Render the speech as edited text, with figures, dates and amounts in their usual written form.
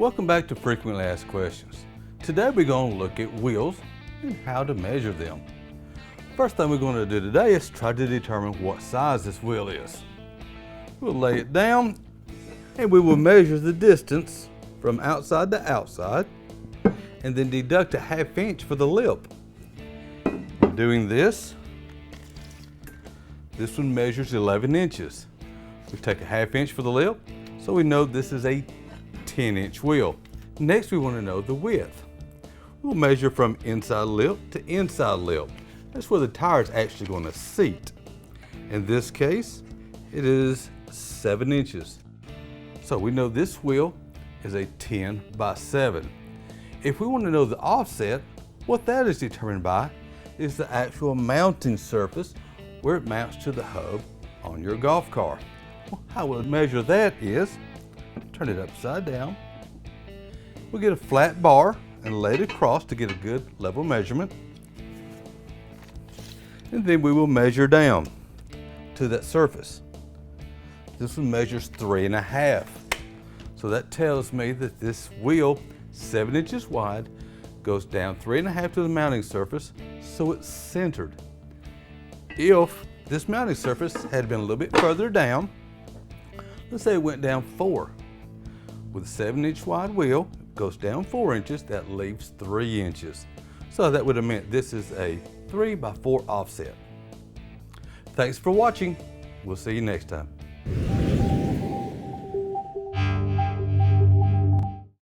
Welcome back to Frequently Asked Questions. Today we're going to look at wheels and how to measure them. First thing we're going to do today is try to determine what size this wheel is. We'll lay it down and we will measure the distance from outside to outside and then deduct a 1/2 inch for the lip. Doing this one measures 11 inches. We take a 1/2 inch for the lip, so we know this is a 10-inch wheel. Next, we want to know the width. We'll measure from inside lip to inside lip. That's where the tire is actually going to seat. In this case, it is 7 inches. So we know this wheel is a 10 by 7. If we want to know the offset, what that is determined by is the actual mounting surface where it mounts to the hub on your golf car. Well, how we'll measure that is turn it upside down. We'll get a flat bar and lay it across to get a good level measurement. And then we will measure down to that surface. This one measures 3.5. So that tells me that this wheel, 7 inches wide, goes down 3.5 to the mounting surface, so it's centered. If this mounting surface had been a little bit further down, let's say it went down 4. With a 7-inch wide wheel, it goes down 4 inches, that leaves 3 inches. So that would have meant this is a 3 by 4 offset. Thanks for watching. We'll see you next time.